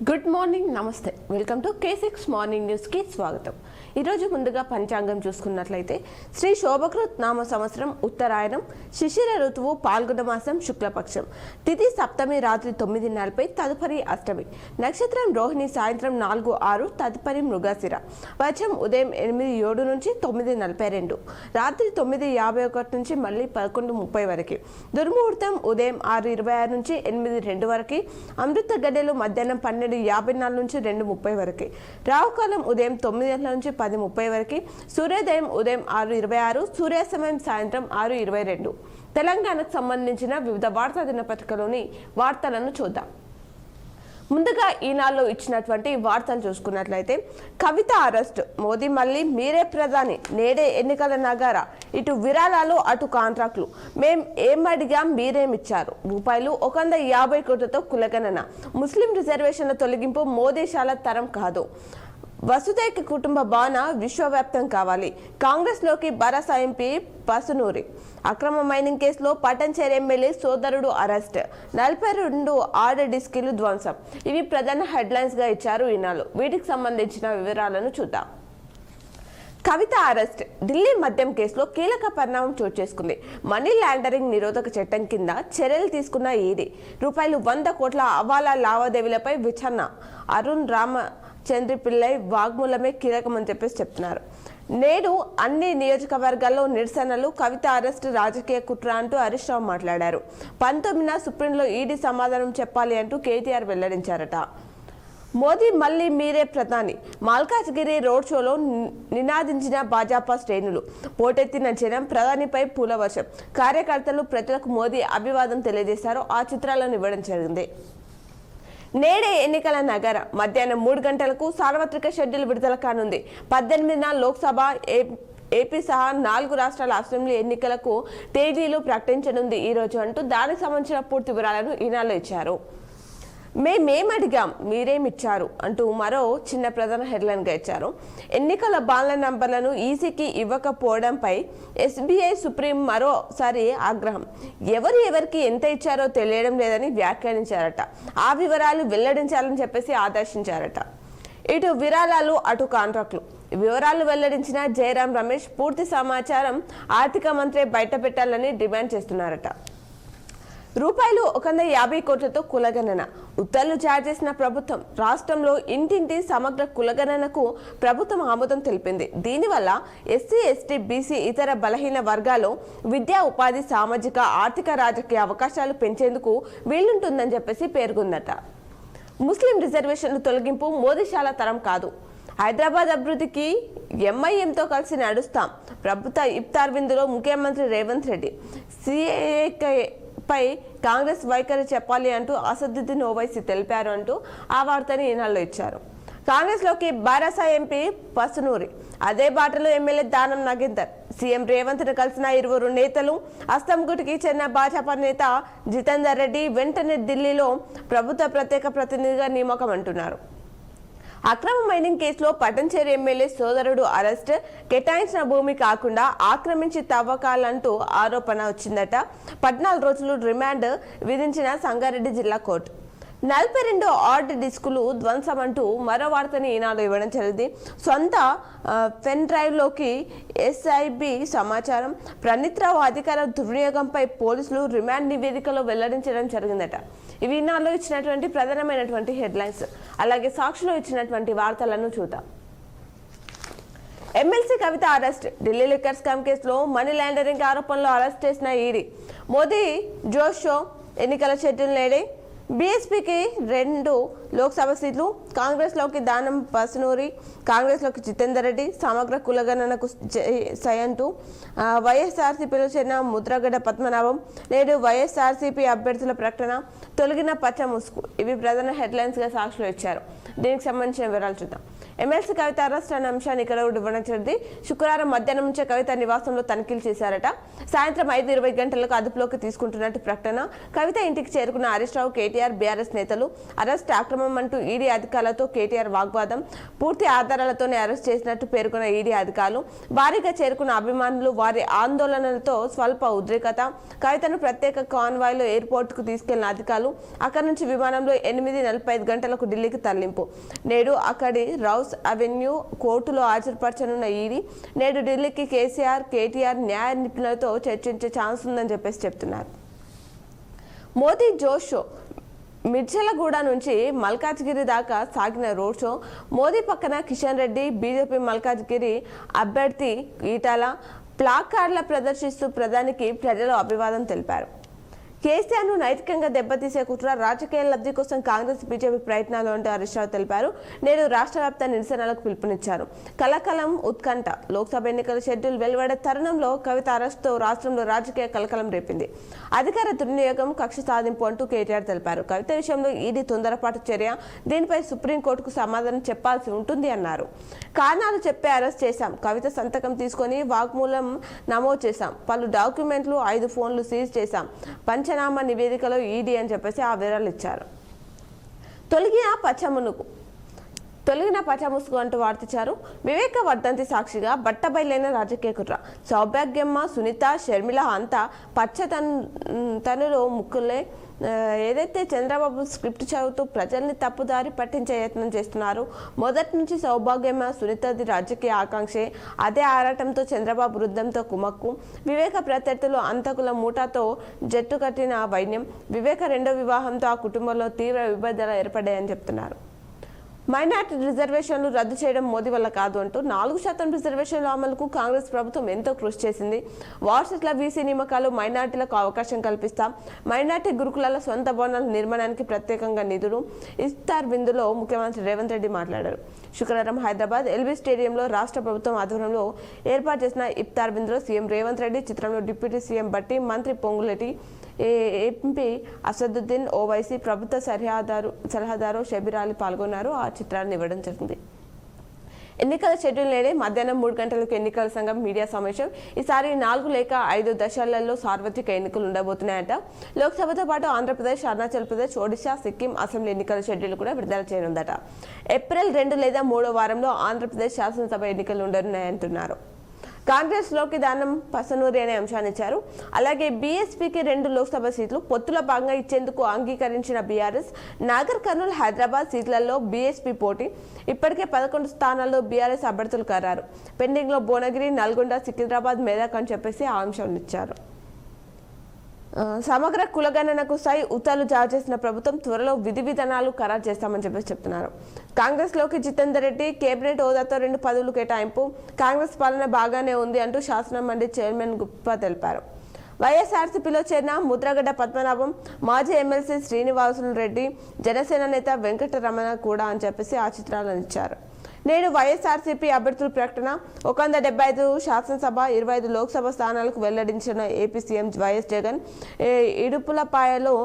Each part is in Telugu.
గుడ్ మార్నింగ్, నమస్తే. వెల్కమ్ టు K6 మార్నింగ్ న్యూస్కి స్వాగతం. ఈరోజు ముందుగా పంచాంగం చూసుకున్నట్లయితే శ్రీ శోభకృత్ నామ సంవత్సరం ఉత్తరాయణం, శిశిర ఋతువు పాల్గొన మాసం శుక్లపక్షం, తిథి సప్తమి రాత్రి 9:40, తదుపరి అష్టమి, నక్షత్రం రోహిణి సాయంత్రం 4:06, తదుపరి మృగశిర, వర్షం ఉదయం 8:07 నుంచి 9:42, రాత్రి 9:51 నుంచి మళ్ళీ 11:30 వరకు, దుర్ముహూర్తం ఉదయం 6:26 నుంచి 8:02 వరకు, అమృత గడియలు మధ్యాహ్నం 12:54 నుంచి 2:30 వరకు, రావుకాలం ఉదయం 9 గంటల నుంచి 10:30 వరకు, సూర్యోదయం ఉదయం 6:26, సూర్యాస్తమయం సాయంత్రం 6:22. తెలంగాణకు సంబంధించిన వివిధ వార్తా దినపత్రికలోని వార్తలను చూద్దాం. ముందుగా ఈనాడులో ఇచ్చినటువంటి వార్తలు చూసుకున్నట్లయితే, కవిత అరెస్ట్, మోదీ మళ్ళీ మీరే ప్రధాని, నేడే ఎన్నికల నగారా, ఇటు విరాళాలు అటు కాంట్రాక్టులు, మేం ఏం అడిగాం మీరేమిచ్చారు, రూపాయలు 150 కోట్లతో కులగణన, ముస్లిం రిజర్వేషన్ల తొలగింపు మోదీ శాల తరం కాదు, వసుదైక కుటుంబ భావన విశ్వవ్యాప్తం కావాలి, కాంగ్రెస్లోకి భరాసా ఎంపీ పసునూరి, అక్రమ మైనింగ్ కేసులో పటంచేరు ఎమ్మెల్యే సోదరుడు అరెస్ట్, 42 ఆర్డర్ డిస్కీలు ధ్వంసం. ఇవి ప్రధాన హెడ్లైన్స్ గా ఇచ్చారు ఈనాడు. వీటికి సంబంధించిన వివరాలను చూద్దాం. కవిత అరెస్ట్, ఢిల్లీ మద్యం కేసులో కీలక పరిణామం చోటు చేసుకుంది. మనీ లాండరింగ్ నిరోధక చట్టం కింద చర్యలు తీసుకున్న ఈడీ రూపాయలు 100 కోట్ల హవాలా లావాదేవీలపై విచారణ. అరుణ్ రామచంద్రపిల్లై వాగ్మూలమే కీలకమని చెప్తున్నారు. నేడు అన్ని నియోజకవర్గాల్లో నిరసనలు, కవిత అరెస్ట్ రాజకీయ కుట్ర అంటూ హరీష్ రావు మాట్లాడారు. 19న సుప్రీంలో ఈడీ సమాధానం చెప్పాలి అంటూ కేటీఆర్ వెల్లడించారట. మోదీ మళ్ళీ మీరే ప్రధాని, మల్కాజ్గిరి రోడ్ షోలో నినాదించిన భాజపా శ్రేణులు, పోటెత్తిన జనం, ప్రధానిపై పూలవర్షం, కార్యకర్తలు ప్రజలకు మోదీ అభివాదం తెలియజేశారు. ఆ చిత్రాలను ఇవ్వడం జరిగింది. నేడే ఎన్నికల నగర, మధ్యాహ్నం 3 గంటలకు సార్వత్రిక షెడ్యూల్ విడుదల కానుంది. 18న లోక్సభ, ఏపీ సహా 4 రాష్ట్రాల అసెంబ్లీ ఎన్నికలకు తేదీలు ప్రకటించనుంది ఈ రోజు అంటూ దానికి సంబంధించిన పూర్తి వివరాలను ఈనాడులో ఇచ్చారు. మేమేమడిగాం మీరేమిచ్చారు అంటూ మరో చిన్న ప్రధాన హెడ్లైన్ గా ఇచ్చారు. ఎన్నికల బాండ్ల నంబర్లను ఈసీకి ఇవ్వకపోవడంపై ఎస్బీఐ సుప్రీం మరోసారి ఆగ్రహం. ఎవరికి ఎంత ఇచ్చారో తెలియడం లేదని వ్యాఖ్యానించారట. ఆ వివరాలు వెల్లడించాలని చెప్పేసి ఆదేశించారట. ఇటు విరాళాలు అటు కాంట్రాక్టులు, వివరాలు వెల్లడించిన జయరాం రమేష్ పూర్తి సమాచారం ఆర్థిక మంత్రి బయట పెట్టాలని డిమాండ్ చేస్తున్నారట. రూపాయలు 150 కోట్లతో కులగణన, ఉత్తర్వులు జారీ చేసిన ప్రభుత్వం. రాష్ట్రంలో ఇంటింటి సమగ్ర కులగణనకు ప్రభుత్వం ఆమోదం తెలిపింది. దీనివల్ల ఎస్సీ, ఎస్టీ, బీసీ, ఇతర బలహీన వర్గాలు విద్యా, ఉపాధి, సామాజిక, ఆర్థిక, రాజకీయ అవకాశాలు పెంచేందుకు వీలుంటుందని చెప్పేసి పేర్కొందట. ముస్లిం రిజర్వేషన్ల తొలగింపు మోదీ శాల తరం కాదు, హైదరాబాద్ అభివృద్ధికి ఎంఐఎంతో కలిసి నడుస్తాం, ప్రభుత్వ ఇఫ్తార్ విందులో ముఖ్యమంత్రి రేవంత్ రెడ్డి, సిఏఏ పై కాంగ్రెస్ వైఖరి చెప్పాలి అంటూ అసదుద్దీన్ ఓవైసీ తెలిపారు అంటూ ఆ వార్తని ఈనాడులో ఇచ్చారు. కాంగ్రెస్ లోకి భరాసా ఎంపీ పసునూరి, అదే బాటలో ఎమ్మెల్యే దానం నాగేందర్, సీఎం రేవంత్ ను కలిసిన 20 నేతలు, అస్తంగుటికి చెందిన భాజపా నేత జితేందర్ రెడ్డి వెంటనే ఢిల్లీలో ప్రభుత్వ ప్రత్యేక ప్రతినిధిగా నియామకం అంటున్నారు. అక్రమ మైనింగ్ కేసులో పటంచేరు ఎమ్మెల్యే సోదరుడు అరెస్ట్, కేటాయించిన భూమి కాకుండా ఆక్రమించి తవ్వకాలంటూ ఆరోపణ వచ్చిందట. 14 రోజులు రిమాండ్ విధించిన సంగారెడ్డి జిల్లా కోర్టు. 42 ఆర్డ్ డిస్కులు ధ్వంసం అంటూ మరో వార్తని ఈనాడు ఇవ్వడం జరిగింది. సొంత పెన్ డ్రైవ్లోకి ఎస్ఐబి సమాచారం, ప్రణీత్రావు అధికార దుర్వినియోగంపై పోలీసులు రిమాండ్ నివేదికలో వెల్లడించడం జరిగిందట. ఇవి ఈనాడులో ఇచ్చినటువంటి ప్రధానమైనటువంటి హెడ్లైన్స్. అలాగే సాక్షిలో ఇచ్చినటువంటి వార్తలను చూద్దాం. ఎమ్మెల్సీ కవిత అరెస్ట్, ఢిల్లీ లిక్కర్ స్కామ్ కేసులో మనీ లాండరింగ్ ఆరోపణలో అరెస్ట్ చేసిన ఈడీ. మోదీ జోష్ షో, ఎన్నికల షెడ్యూల్ నేడే, బీఎస్పీకి 2 లోక్సభ సీట్లు, కాంగ్రెస్లోకి దానం పసునూరి, కాంగ్రెస్లోకి జితేందర్ రెడ్డి, సమగ్ర కులగణనకు సయంటూ వైఎస్ఆర్సీపీలో చేరిన ముద్రగడ్డ పద్మనాభం, నేడు వైఎస్ఆర్సీపీ అభ్యర్థుల ప్రకటన, తొలగిన పచ్చ ముసుగు. ఇవి ప్రధాన హెడ్లైన్స్గా సాక్షిలో ఇచ్చారు. దీనికి సంబంధించిన వివరాలు చూద్దాం. ఎమ్మెల్సీ కవిత అరెస్ట్ అనే అంశాన్ని ఇక్కడ ఇవ్వడం జరిగింది. శుక్రవారం మధ్యాహ్నం నుంచే కవిత నివాసంలో తనిఖీలు చేశారట. సాయంత్రం 5:20 గంటలకు అదుపులోకి తీసుకుంటున్నట్టు ప్రకటన. కవిత ఇంటికి చేరుకున్న హరీష్ రావు, కేటీఆర్, బీఆర్ఎస్ నేతలు అరెస్ట్ అక్రమం అంటూ ఈడీ అధికారులతో కేటీఆర్ వాగ్వాదం. పూర్తి ఆధారాలతోనే అరెస్ట్ చేసినట్టు పేర్కొన్న ఈడీ అధికారులు. భారీగా చేరుకున్న అభిమానులు, వారి ఆందోళనలతో స్వల్ప ఉద్రిక్తత. కవితను ప్రత్యేక కాన్వాయ్లో ఎయిర్పోర్టుకు తీసుకెళ్లిన అధికారులు అక్కడి నుంచి విమానంలో 8:45 గంటలకు ఢిల్లీకి తరలింపు. నేడు అక్కడి రౌస్ అవెన్యూ కోర్టులో హాజరుపరచనున్న ఈడీ నేడు ఢిల్లీకి కేసీఆర్, కేటీఆర్ న్యాయ నిపుణులతో చర్చించే ఛాన్స్ ఉందని చెప్తున్నారు. మోదీ జోష్ షో. మిర్జలగూడ నుంచి మల్కాజ్గిరి దాకా సాగిన రోడ్ షో. మోదీ పక్కన కిషన్ రెడ్డి, బీజేపీ మల్కాజ్గిరి అభ్యర్థి ఈటల ప్లాకార్డుల ప్రదర్శిస్తూ ప్రధానికి ప్రజలు అభివాదం తెలిపారు. కేసీఆర్ను నైతికంగా దెబ్బతీసే కుట్ర, రాజకీయ లబ్ధి కోసం కాంగ్రెస్, బీజేపీ ప్రయత్నాలు అంటూ హరీష్ రావు తెలిపారు. నేడు రాష్ట్ర వ్యాప్త నిరసనలకు పిలుపునిచ్చారు. కలకలం, ఉత్కంఠ. లోక్సభ ఎన్నికల షెడ్యూల్ వెలువడే తరుణంలో కవిత అరెస్టుతో రాష్ట్రంలో రాజకీయ కలకలం రేపింది. అధికార దుర్వినియోగం, కక్ష సాధింపు అంటూ కేటీఆర్ తెలిపారు. కవిత విషయంలో ఈడీ తొందరపాటు చర్య, దీనిపై సుప్రీంకోర్టుకు సమాధానం చెప్పాల్సి ఉంటుంది అన్నారు. కారణాలు చెప్పే అరెస్ట్ చేశాం. కవిత సంతకం తీసుకొని వాగ్మూలం నమోదు చేశాం. పలు డాక్యుమెంట్లు, 5 ఫోన్లు సీజ్ చేశాం. పంచనామా నివేదికలో ఈడీ అని చెప్పేసి ఆ వివరాలు ఇచ్చారు. తొలగిన పచ్చముసుగు అంటూ వార్తించారు. వివేక వర్ధంతి సాక్షిగా బట్టబయలైన రాజకీయ కుట్ర. సౌభాగ్యమ్మ, సునీత, షర్మిల అంతా పచ్చతనులో ముక్కులే. ఏదైతే చంద్రబాబు స్క్రిప్ట్ చదువుతూ ప్రజల్ని తప్పుదారి పట్టించే యత్నం చేస్తున్నారు. మొదటి నుంచి సౌభాగ్యమ్మ, సునీతది రాజకీయ ఆకాంక్షే. అదే ఆరాటంతో చంద్రబాబు వృద్ధంతో కుమక్కు. వివేక ప్రత్యర్థులు అంతకుల మూటతో జట్టు కట్టిన వైన్యం. వివేక రెండో వివాహంతో ఆ కుటుంబంలో తీవ్ర విభేదాలు ఏర్పడ్డాయని చెప్తున్నారు. మైనార్టీ రిజర్వేషన్లు రద్దు చేయడం మోదీ వల్ల కాదు అంటూ 4% రిజర్వేషన్ల అమలుకు కాంగ్రెస్ ప్రభుత్వం ఎంతో కృషి చేసింది. వాట్సాప్ల వీసీ నియామకాలు, మైనార్టీలకు అవకాశం కల్పిస్తాం. మైనార్టీ గురుకులాల సొంత భవనాల నిర్మాణానికి ప్రత్యేకంగా నిధులు. ఇఫ్తార్ విందులో ముఖ్యమంత్రి రేవంత్ రెడ్డి మాట్లాడారు. శుక్రవారం హైదరాబాద్ ఎల్బీ స్టేడియంలో రాష్ట్ర ప్రభుత్వం ఆధ్వర్యంలో ఏర్పాటు చేసిన ఇఫ్తార్ విందులో సీఎం రేవంత్ రెడ్డి, చిత్రంలో డిప్యూటీ సీఎం బట్టి, మంత్రి పొంగులేటి, ఎంపీ అసదుద్దీన్ ఓవైసీ, ప్రభుత్వ సలహాదారు షబీర్ అలీ పాల్గొన్నారు. ఆ చిత్రాన్ని ఇవ్వడం జరిగింది. ఎన్నికల షెడ్యూల్ నేడే మధ్యాహ్నం 3 గంటలకు ఎన్నికల సంఘం మీడియా సమావేశం. ఈసారి 4 లేక 5 దశలలో సార్వత్రిక ఎన్నికలు ఉండబోతున్నాయట. లోక్సభతో పాటు ఆంధ్రప్రదేశ్, అరుణాచల్ ప్రదేశ్, ఒడిశా, సిక్కిం అసెంబ్లీ ఎన్నికల షెడ్యూల్ కూడా విడుదల చేయనుందట. ఏప్రిల్ 2 లేదా 3వ వారంలో ఆంధ్రప్రదేశ్ శాసనసభ ఎన్నికలు ఉండనున్నాయంటున్నారు. కాంగ్రెస్ లోకి దానం పసనూరి అనే అంశాన్ని ఇచ్చారు. అలాగే బీఎస్పీకి 2 లోక్సభ సీట్లు పొత్తులో భాగంగా ఇచ్చేందుకు అంగీకరించిన బీఆర్ఎస్. నాగర్ కర్నూలు, హైదరాబాద్ సీట్లలో బీఎస్పీ పోటీ. ఇప్పటికే 11 స్థానాల్లో బీఆర్ఎస్ అభ్యర్థులు ఖరారు. పెండింగ్ లో భువనగిరి, నల్గొండ, సికింద్రాబాద్, మెదక్ అని చెప్పేసి ఆ అంశాన్ని ఇచ్చారు. సమగ్ర కులగణనకు ఉత్తర్వులు జారీ చేసిన ప్రభుత్వం త్వరలో విధి విధానాలు ఖరారు చేస్తామని చెప్తున్నారు. కాంగ్రెస్ లోకి జితేందర్ రెడ్డి కేబినెట్ హోదాతో 2 పదవులు కేటాయింపు. కాంగ్రెస్ పాలన బాగానే ఉంది అంటూ శాసన మండలి చైర్మన్ గుప్తా తెలిపారు. వైఎస్ఆర్సీపీలో చేరిన ముద్రగడ్డ పద్మనాభం, మాజీ ఎమ్మెల్సీ శ్రీనివాసులు రెడ్డి, జనసేన నేత వెంకటరమణ కూడా అని చెప్పేసి ఆ చిత్రాలను ఇచ్చారు. నేడు వైఎస్ఆర్సీపీ అభ్యర్థుల ప్రకటన. 175 శాసనసభ, 25 లోక్సభ స్థానాలకు వెల్లడించిన ఏపీ సీఎం వైఎస్ జగన్. ఇడుపులపాయలో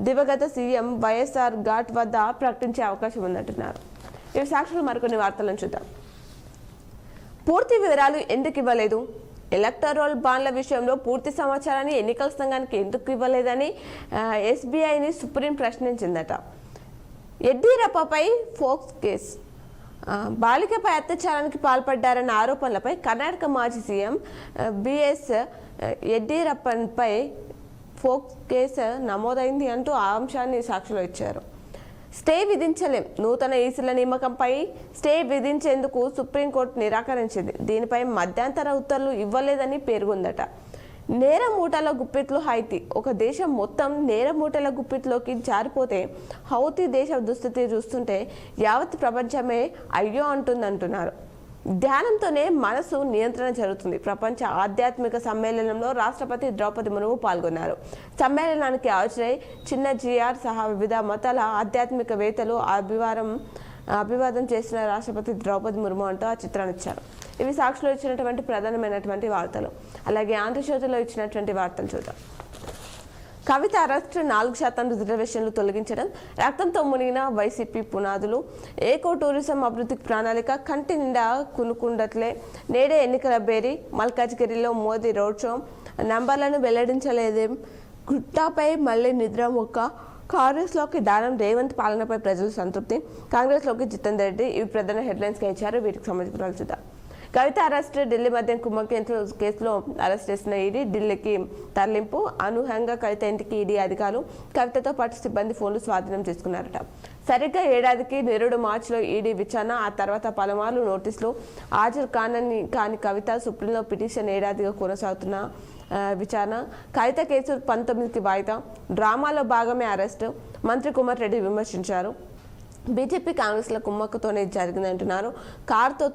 దివంగత సీఎం వైఎస్ఆర్ ఘాట్ వద్ద ప్రకటించే అవకాశం ఉందంటున్నారు. ఇవి సాక్షులు మరికొన్ని వార్తలను చూద్దాం. పూర్తి వివరాలు ఎందుకు ఇవ్వలేదు? ఎలక్టరల్ బాండ్ల విషయంలో పూర్తి సమాచారాన్ని ఎన్నికల సంఘానికి ఎందుకు ఇవ్వలేదని ఎస్బీఐని సుప్రీం ప్రశ్నించిందట. యడ్యూరప్పపై ఫోక్స్ కేసు. బాలికపై అత్యాచారానికి పాల్పడ్డారన్న ఆరోపణలపై కర్ణాటక మాజీ సీఎం బిఎస్ యడ్యూరప్పపై ఫోక్స్ కేసు నమోదైంది అంటూ ఆ అంశాన్ని సాక్షిలో ఇచ్చారు. స్టే విధించలేం. నూతన ఈసీల నియామకంపై స్టే విధించేందుకు సుప్రీంకోర్టు నిరాకరించింది. దీనిపై మధ్యంతర ఉత్తర్వులు ఇవ్వలేదని పేర్కొందట. నేర మూటల గుప్పిట్లు హైతీ. ఒక దేశం మొత్తం నేర మూటల గుప్పిట్లోకి జారిపోతే హౌతీ దేశ దుస్థితి చూస్తుంటే యావత్ ప్రపంచమే అయ్యో అంటున్నారు. ధ్యానంతోనే మనసు నియంత్రణ జరుగుతుంది. ప్రపంచ ఆధ్యాత్మిక సమ్మేళనంలో రాష్ట్రపతి ద్రౌపది ముర్ము పాల్గొన్నారు. సమ్మేళనానికి హాజరై చిన్న జిఆర్ సహా వివిధ మతాల ఆధ్యాత్మికవేత్తలు అభివాదం చేసిన రాష్ట్రపతి ద్రౌపది ముర్ము అంటూ ఆ చిత్రాన్ని ఇచ్చారు. ఇవి సాక్షిలో ఇచ్చినటువంటి ప్రధానమైనటువంటి వార్తలు. అలాగే ఆంధ్రజ్యోతిలో ఇచ్చినటువంటి వార్తలు చూద్దాం. కవిత అరెస్ట్ 4% రిజర్వేషన్లు తొలగించడం, రక్తంతో మునిగిన వైసీపీ పునాదులు, ఏకో టూరిజం అభివృద్ధికి ప్రణాళిక కంటి నిండా కునుకుండట్లే, నేడే ఎన్నికల బేరీ, మల్కాజ్గిరిలో మోదీ రోడ్ షో, నంబర్లను వెల్లడించలేదేం, గుట్టాపై మళ్ళీ నిద్ర మొక్క, కాంగ్రెస్లోకి దానం, రేవంత్ పాలనపై ప్రజలు సంతృప్తి, కాంగ్రెస్లోకి జితేందర్ రెడ్డి. ఇవి ప్రధాన హెడ్లైన్స్గా ఇచ్చారు. వీటికి సంబంధించిన చూద్దాం. కవిత అరెస్ట్, ఢిల్లీ మద్యం కుంభకేంద్ర కేసులో అరెస్ట్ చేసిన ఈడీ ఢిల్లీకి తరలింపు, అనూహ్యంగా కవిత ఇంటికి ఈడీ అధికారులు, కవితతో పాటు సిబ్బంది ఫోన్లు స్వాధీనం చేసుకున్నారట. సరిగ్గా ఏడాదికి నిరుడు మార్చిలో ఈడీ విచారణ, ఆ తర్వాత పలుమార్లు నోటీసులు హాజరు కాని కవిత సుప్రీంలో పిటిషన్, ఏడాదిగా కొనసాగుతున్న విచారణ. కవిత కేసు 19కి వాయిదా, డ్రామాలో భాగమే అరెస్టు, మంత్రి కుమార్ రెడ్డి విమర్శించారు. బీజేపీ కాంగ్రెస్ల కుమ్మక్కతోనే జరిగిందంటున్నారు. కారుతో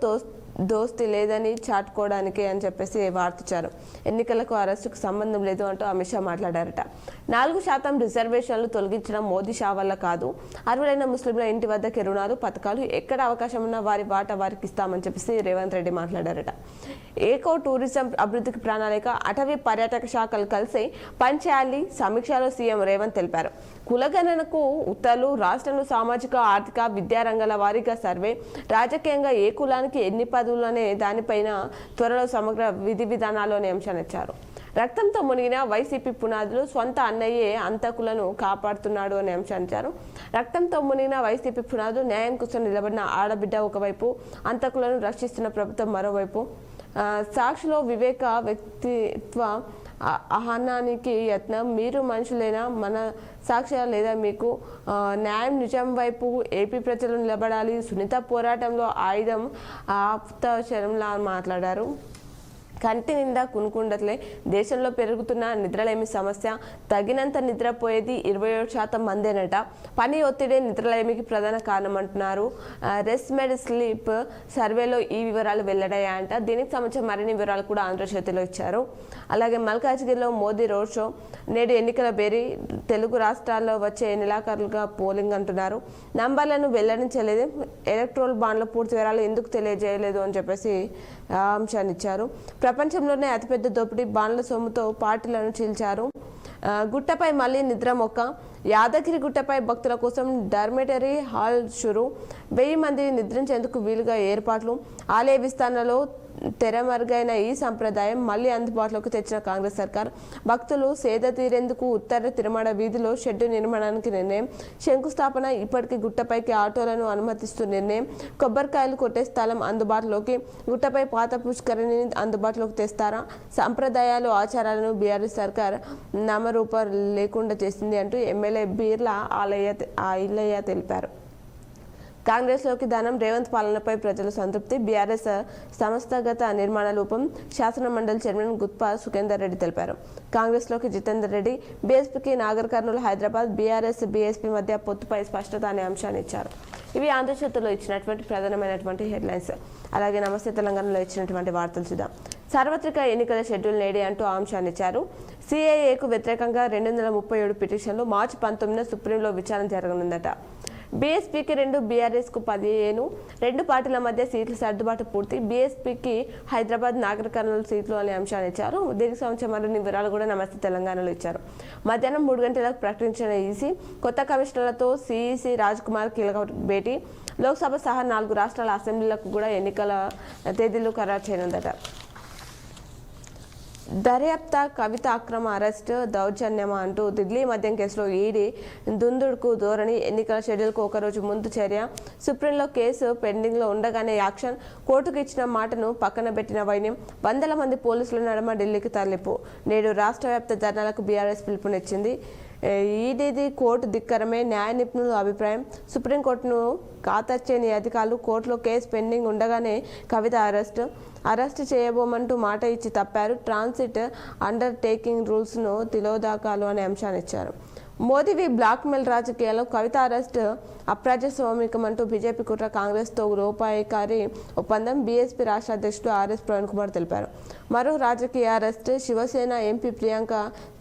దోస్తీ లేదని చాటుకోవడానికి అని చెప్పేసి వార్తించారు. ఎన్నికలకు అరెస్టుకు సంబంధం లేదు అంటూ అమిత్ షా మాట్లాడారట. 4% రిజర్వేషన్లు తొలగించడం మోదీ షా వల్ల కాదు, అర్హులైన ముస్లింల ఇంటి వద్దకి రుణాలు, పథకాలు, ఎక్కడ అవకాశం ఉన్నా వారి వాటా వారికి ఇస్తామని చెప్పేసి రేవంత్ రెడ్డి మాట్లాడారట. ఏకో టూరిజం అభివృద్ధికి ప్రణాళిక, అటవీ పర్యాటక శాఖలు కలిసి పనిచేయాలి సమీక్షలో సీఎం రేవంత్ తెలిపారు. కులగణనకు ఉత్తర్వులు, రాష్ట్రంలో సామాజిక, ఆర్థిక, విద్యారంగాల వారీగా సర్వే, రాజకీయంగా ఏ కులానికి ఎన్ని పదవులు అనే దానిపైన త్వరలో సమగ్ర విధి విధానాలు అనే అంశాన్ని ఇచ్చారు. రక్తంతో మునిగిన వైసీపీ పునాదులు, స్వంత అన్నయ్యే అంతకులను కాపాడుతున్నాడు అనే అంశాన్ని ఇచ్చారు. రక్తంతో మునిగిన వైసీపీ పునాదులు, న్యాయం కోసం నిలబడిన ఆడబిడ్డ ఒకవైపు, అంతకులను రక్షిస్తున్న ప్రభుత్వం మరోవైపు. సాక్షిలో వివేక వ్యక్తిత్వ ఆహ్వానానికి యత్నం, మీరు మనుషులైనా మన సాక్ష్య లేదా మీకు న్యాయం నిజం వైపు ఏపీ ప్రజలు నిలబడాలి, సునీత పోరాటంలో ఆయుధం ఆప్తశరంలా మాట్లాడారు. కంటి నిండా కునుకుండట్లే, దేశంలో పెరుగుతున్న నిద్రలేమి సమస్య, తగినంత నిద్రపోయేది 27% మందేనట, పని ఒత్తిడే నిద్రలేమికి ప్రధాన కారణమంటున్నారు. రెస్ట్ మెడ్ స్లీప్ సర్వేలో ఈ వివరాలు వెల్లడయ్యాయంట. దీనికి సంబంధించిన మరిన్ని వివరాలు కూడా ఆంధ్రజ్యోతిలో ఇచ్చారు. అలాగే మల్కాజ్గిరిలో మోదీ రోడ్ షో, నేడు ఎన్నికల బేరీ, తెలుగు రాష్ట్రాల్లో వచ్చే నెలాఖరులుగా పోలింగ్ అంటున్నారు. నంబర్లను వెల్లడించలేదు, ఎలక్ట్రోల్ బాండ్ల పూర్తి వివరాలు ఎందుకు తెలియజేయలేదు అని చెప్పేసి అంశాన్ని ఇచ్చారు. ప్రపంచంలోనే అతిపెద్ద దోపిడీ, బాండ్ల సొమ్ముతో పార్టీలను చీల్చారు. గుట్టపై మళ్ళీ నిద్ర మొక్క, యాదగిరి గుట్టపై భక్తుల కోసం డార్మెటరీ హాల్ షురు, 1000 మంది నిద్రించేందుకు వీలుగా ఏర్పాట్లు, ఆలయ విస్తరణలో తెరమరుగైన ఈ సంప్రదాయం మళ్లీ అందుబాటులోకి తెచ్చిన కాంగ్రెస్ సర్కార్. భక్తులు సేద తీరేందుకు ఉత్తర తిరుమల వీధిలో షెడ్డు నిర్మాణానికి నిర్ణయం, శంకుస్థాపన. ఇప్పటికీ గుట్టపైకి ఆటోలను అనుమతిస్తూ నిర్ణయం, కొబ్బరికాయలు కొట్టే స్థలం అందుబాటులోకి, గుట్టపై పాత పుష్కరిణిని అందుబాటులోకి తెస్తారా, సంప్రదాయాలు ఆచారాలను బీఆర్ఎస్ సర్కార్ నామరూప లేకుండా చేసింది అంటూ ఎమ్మెల్యే బీర్లా ఐలయ్య తెలిపారు. కాంగ్రెస్లోకి దానం, రేవంత్ పాలనపై ప్రజల సంతృప్తి, బీఆర్ఎస్ సంస్థాగత నిర్మాణ లోపం, శాసన మండలి చైర్మన్ గుత్పా సుఖేందర్ రెడ్డి తెలిపారు. కాంగ్రెస్లోకి జితేందర్ రెడ్డి, బీఎస్పీకి నాగర్ కర్నూలు, హైదరాబాద్, బీఆర్ఎస్ బీఎస్పీ మధ్య పొత్తుపై స్పష్టత అనే అంశాన్ని ఇచ్చారు. ఇవి ఆంధ్రజ్యోతిలో ఇచ్చినటువంటి ప్రధానమైనటువంటి హెడ్లైన్స్. అలాగే నమస్తే తెలంగాణలో ఇచ్చినటువంటి వార్తలు చూద్దాం. సార్వత్రిక ఎన్నికల షెడ్యూల్ నేడే అంటూ అంశాన్ని ఇచ్చారు. సిఏఏకు వ్యతిరేకంగా 237 పిటిషన్లు, మార్చి 19న సుప్రీంలో విచారణ జరగనుందట. బీఎస్పీకి 2, బీఆర్ఎస్కు 15, రెండు పార్టీల మధ్య సీట్ల సర్దుబాటు పూర్తి, బీఎస్పీకి హైదరాబాద్, నాగర్ కర్నూలు సీట్లు అనే అంశాన్ని ఇచ్చారు. దీనికి సంబంధించిన మరిన్ని వివరాలు కూడా నమస్తే తెలంగాణలో ఇచ్చారు. మధ్యాహ్నం 3 గంటలకు ప్రకటించిన ఈసీ, కొత్త కమిషనర్లతో సిఈసి రాజ్ కుమార్ కీలక భేటీ, లోక్సభ సహా 4 రాష్ట్రాల అసెంబ్లీలకు కూడా ఎన్నికల తేదీలు ఖరారు చేయనుందట. దర్యాప్త, కవిత అక్రమ అరెస్ట్, దౌర్జన్యమా అంటూ ఢిల్లీ మద్యం కేసులో ఈడీ దుందుడుకు ధోరణి, ఎన్నికల షెడ్యూల్కు ఒకరోజు ముందు చర్య, సుప్రీంలో కేసు పెండింగ్లో ఉండగానే యాక్షన్, కోర్టుకు ఇచ్చిన మాటను పక్కన పెట్టిన వైన్యం, వందల మంది పోలీసుల నడమ ఢిల్లీకి తరలింపు, నేడు రాష్ట్ర వ్యాప్త ధర్నాలకు బీఆర్ఎస్ పిలుపునిచ్చింది. ఈడీది కోర్టు ధిక్కరమే, న్యాయ నిపుణుల అభిప్రాయం, సుప్రీంకోర్టును కాతర్చేని అధికారులు, కోర్టులో కేసు పెండింగ్ ఉండగానే కవిత అరెస్ట్ చేయబోమంటూ మాట ఇచ్చి తప్పారు, ట్రాన్సిట్ అండర్ టేకింగ్ రూల్స్ను తిలోదాకాలు అనే అంశాన్ని ఇచ్చారు. మోదీవి బ్లాక్మెయిల్ రాజకీయాల్లో కవిత అరెస్ట్ అప్రజాస్వామికమంటూ బీజేపీ కుట్ర, కాంగ్రెస్తో రూపాయికారి ఒప్పందం, బీఎస్పీ రాష్ట్ర అధ్యక్షుడు ఆర్ఎస్ ప్రవీణ్ కుమార్ తెలిపారు. మరో రాజకీయ అరెస్ట్, శివసేన ఎంపీ ప్రియాంక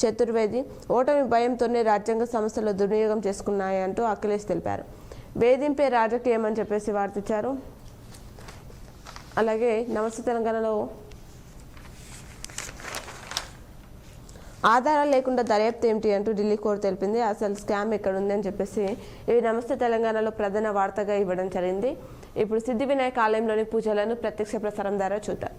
చతుర్వేది, ఓటమి భయంతోనే రాజ్యాంగ సంస్థలు దుర్వినియోగం చేసుకున్నాయంటూ అఖిలేష్ తెలిపారు. వేధింపే రాజకీయం అని చెప్పేసి వార్తించారు. అలాగే నమస్తే తెలంగాణలో ఆధారాలు లేకుండా దర్యాప్తు ఏమిటి అంటూ ఢిల్లీ కోర్టు తెలిపింది. అసలు స్కామ్ ఎక్కడ ఉంది అని చెప్పేసి ఇవి నమస్తే తెలంగాణలో ప్రధాన వార్తగా ఇవ్వడం జరిగింది. ఇప్పుడు సిద్ధి వినాయక ఆలయంలోని పూజలను ప్రత్యక్ష ప్రసారం ద్వారా చూద్దాం.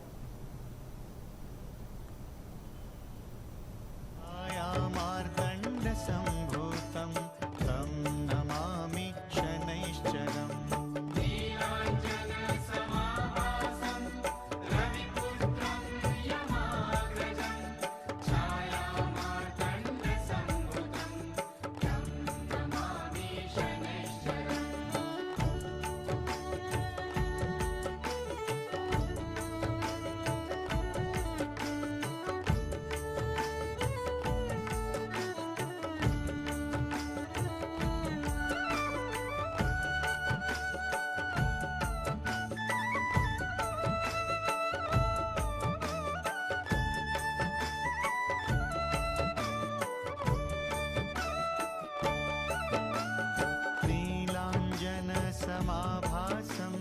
समाभासं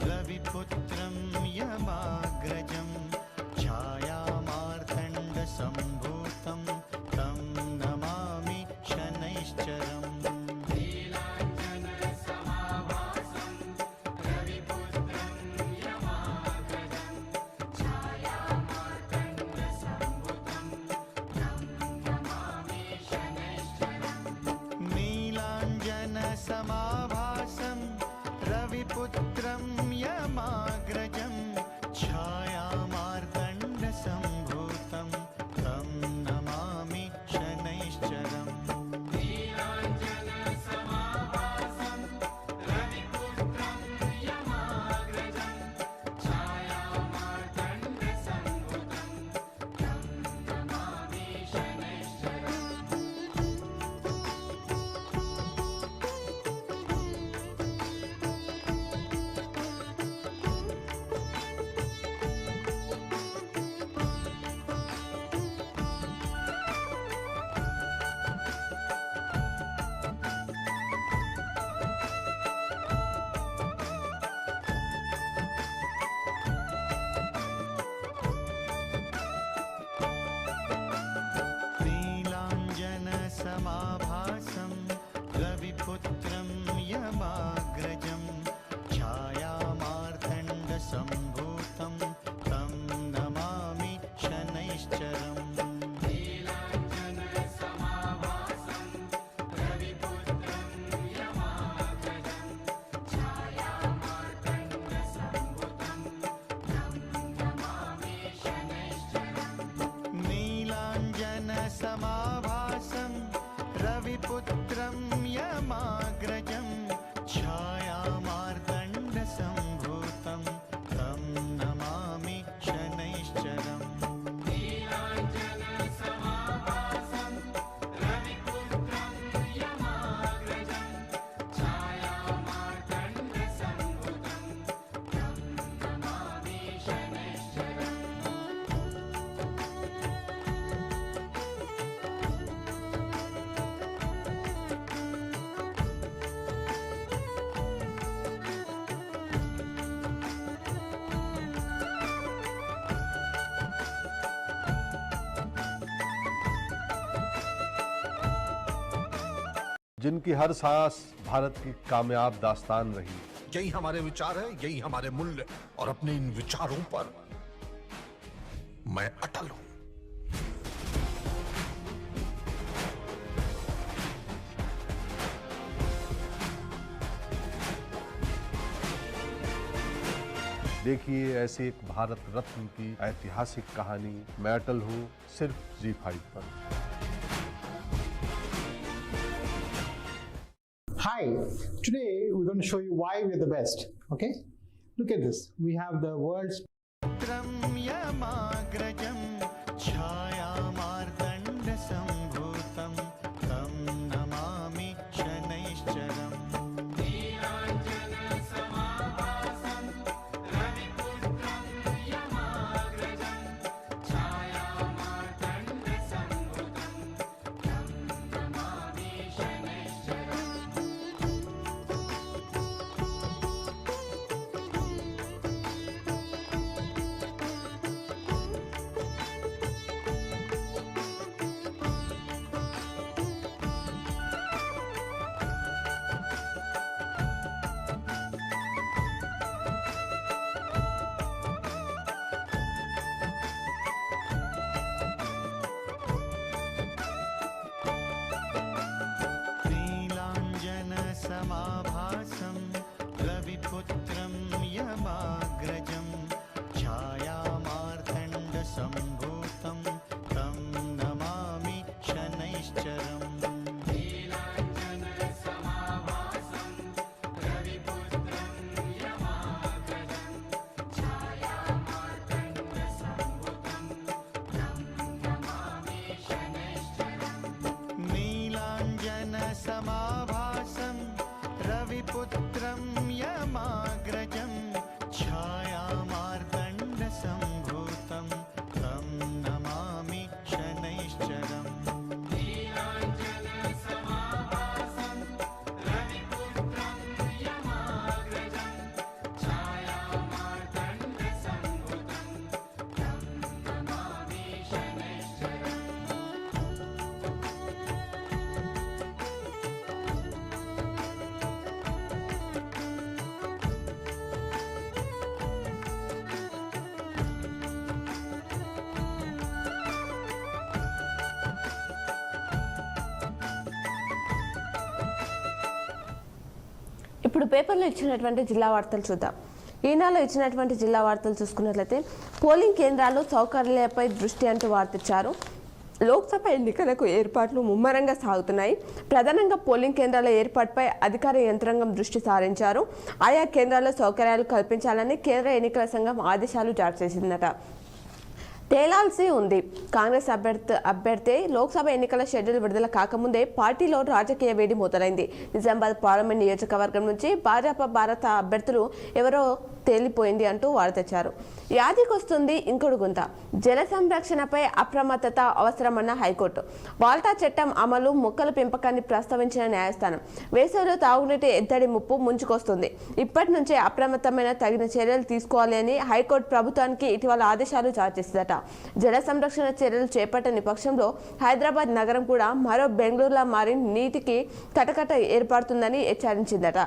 रविपुत्रं यमाग्रजं छायामार्तण्डसम्भूतं तं नमामि शनैश्चरम्. समाभासं रविपुत्रं यमाग्रजं छायामार्तण्डसम्भूतं तं नमामि शनैश्चरम्. नीलाञ्जनसमाभासं रविपुत्रं यमाग्रजं छायामार्तण्डसम्भूतं तं नमामि शनैश्चरम्. जिनकी हर सांस भारत की कामयाब दास्तान रही. यही हमारे विचार है, यही हमारे मूल्य, और अपने इन विचारों पर मैं अटल हूं. देखिए ऐसी एक भारत रत्न की ऐतिहासिक कहानी. मैं अटल हूं सिर्फ ZEE5 पर. Hi, today we're going to show you why we're the best. Okay, look at this. We have the world's यमाग्रजं छायामार्तण्डसम्भूतं तं नमामि शनैश्चरम्. ఇప్పుడు పేపర్లో ఇచ్చినటువంటి జిల్లా వార్తలు చూద్దాం. ఈనాడులో ఇచ్చినటువంటి జిల్లా వార్తలు చూసుకున్నట్లయితే పోలింగ్ కేంద్రాల్లో సౌకర్యాలపై దృష్టి అంటూ వార్తిచ్చారు. లోక్సభ ఎన్నికలకు ఏర్పాట్లు ముమ్మరంగా సాగుతున్నాయి. ప్రధానంగా పోలింగ్ కేంద్రాల ఏర్పాటుపై అధికార యంత్రాంగం దృష్టి సారించారు. ఆయా కేంద్రాల్లో సౌకర్యాలు కల్పించాలని కేంద్ర ఎన్నికల సంఘం ఆదేశాలు జారీ చేసిందట. తేలాల్సి ఉంది. కాంగ్రెస్ అభ్యర్థి లోక్సభ ఎన్నికల షెడ్యూల్ విడుదల కాకముందే పార్టీలో రాజకీయ వేడి మొదలైంది. నిజామాబాద్ పార్లమెంట్ నియోజకవర్గం నుంచి భాజపా భారత అభ్యర్థులు ఎవరో తేలిపోయింది అంటూ వార్త తెచ్చారు. యాదికొస్తుంది ఇంకుడు గుంత. జల సంరక్షణపై అప్రమత్తత అవసరమన్న హైకోర్టు. వాల్టా చట్టం అమలు, మొక్కల పెంపకాన్ని ప్రస్తావించిన న్యాయస్థానం. వేసవిలో తాగునీటి ఎద్దడి ముప్పు ముంచుకొస్తుంది. ఇప్పటి నుంచే అప్రమత్తమైన తగిన చర్యలు తీసుకోవాలి అని హైకోర్టు ప్రభుత్వానికి ఇటీవల ఆదేశాలు జారీ చేసిందట. జల సంరక్షణ చర్యలు చేపట్టని పక్షంలో హైదరాబాద్ నగరం కూడా మరో బెంగళూరులా మారి నీటికి కటకట ఏర్పడుతుందని హెచ్చరించిందట.